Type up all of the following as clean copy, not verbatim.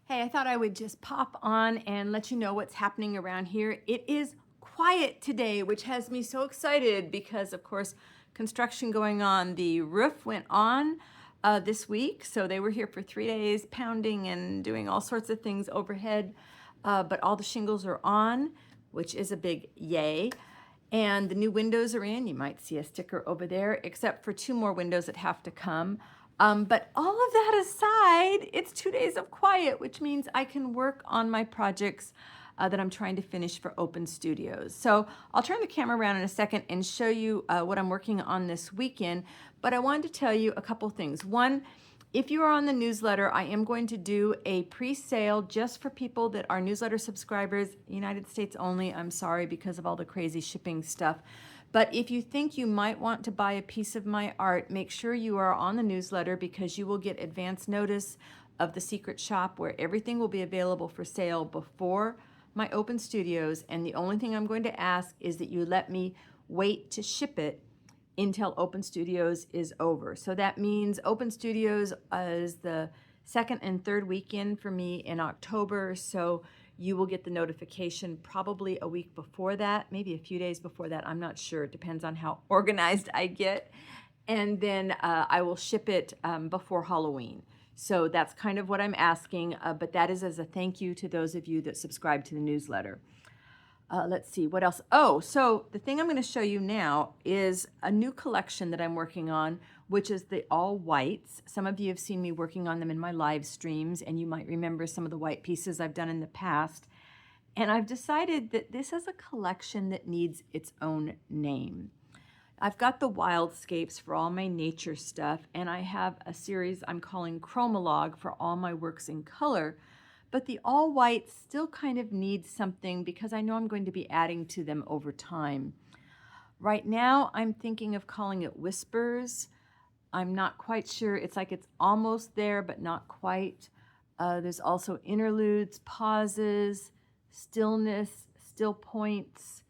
Hey, I thought I would just pop on and let you know what's happening around here. It is quiet today, which has me so excited because, of course, construction going on. The roof went on this week, so they were here for 3 days, pounding and doing all sorts of things overhead. But all the shingles are on, which is a big yay. And the new windows are in. You might see a sticker over there, except for 2 more windows that have to come. But all of that aside, it's 2 days of quiet, which means I can work on my projects that I'm trying to finish for Open Studios. So I'll turn the camera around in a second and show you what I'm working on this weekend. But I wanted to tell you a couple things. One, if you are on the newsletter, I am going to do a pre-sale just for people that are newsletter subscribers, United States only. I'm sorry because of all the crazy shipping stuff. But if you think you might want to buy a piece of my art, make sure you are on the newsletter because you will get advance notice of the secret shop where everything will be available for sale before my Open Studios. And the only thing I'm going to ask is that you let me wait to ship it until Open Studios is over. So that means Open Studios is the second and third weekend for me in October. So you will get the notification probably a week before that, maybe a few days before that. I'm not sure. It depends on how organized I get. And then I will ship it before Halloween. So that's kind of what I'm asking, but that is as a thank you to those of you that subscribe to the newsletter. Let's see, what else? Oh, so the thing I'm going to show you now is a new collection that I'm working on, which is the all whites. Some of you have seen me working on them in my live streams, and you might remember some of the white pieces I've done in the past. And I've decided that this is a collection that needs its own name. I've got the wildscapes for all my nature stuff, and I have a series I'm calling Chromologue for all my works in color. But the all white still kind of needs something because I know I'm going to be adding to them over time. Right now, I'm thinking of calling it Whispers. I'm not quite sure. It's like it's almost there, but not quite. There's also Interludes, Pauses, Stillness, Stillpoints.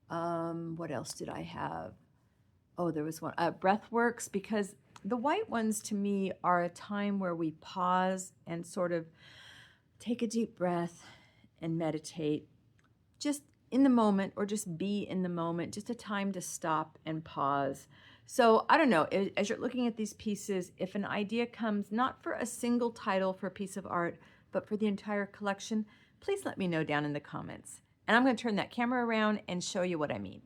What else did I have? Oh, there was one. Breathworks, because the white ones to me are a time where we pause and sort of take a deep breath and meditate just in the moment, or just be in the moment, just a time to stop and pause. So I don't know, as you're looking at these pieces, if an idea comes not for a single title for a piece of art, but for the entire collection, please let me know down in the comments. And I'm going to turn that camera around and show you what I mean.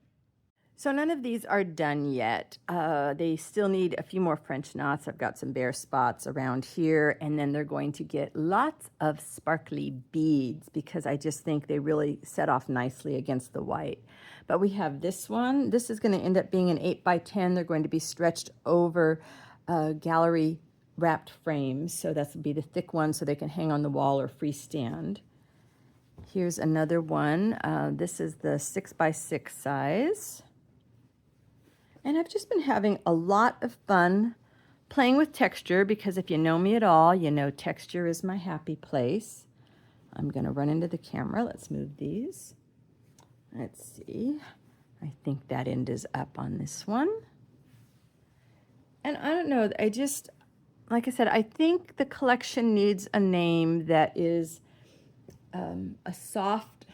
So none of these are done yet. They still need a few more French knots. I've got some bare spots around here, and then they're going to get lots of sparkly beads because I just think they really set off nicely against the white. But we have this one. This is going to end up being an 8x10. They're going to be stretched over gallery wrapped frames. So that's will be the thick one so they can hang on the wall or freestand. Here's another one. This is the 6x6 size. And I've just been having a lot of fun playing with texture because if you know me at all, you know texture is my happy place. I'm going to run into the camera. Let's move these. Let's see. I think that end is up on this one. And I don't know, I just, like I said, I think the collection needs a name that is a soft,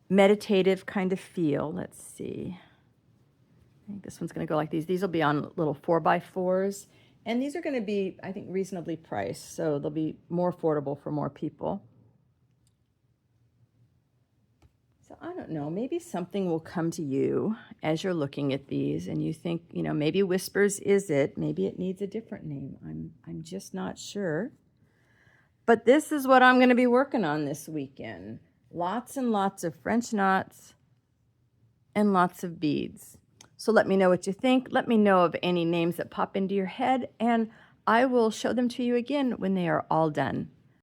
meditative kind of feel. Let's see. I think this one's going to go like these. These will be on little 4x4s. And these are going to be, I think, reasonably priced. So they'll be more affordable for more people. So I don't know. Maybe something will come to you as you're looking at these. And you think, you know, maybe Whispers is it. Maybe it needs a different name. I'm just not sure. But this is what I'm going to be working on this weekend. Lots and lots of French knots and lots of beads. So let me know what you think. Let me know of any names that pop into your head, and I will show them to you again when they are all done.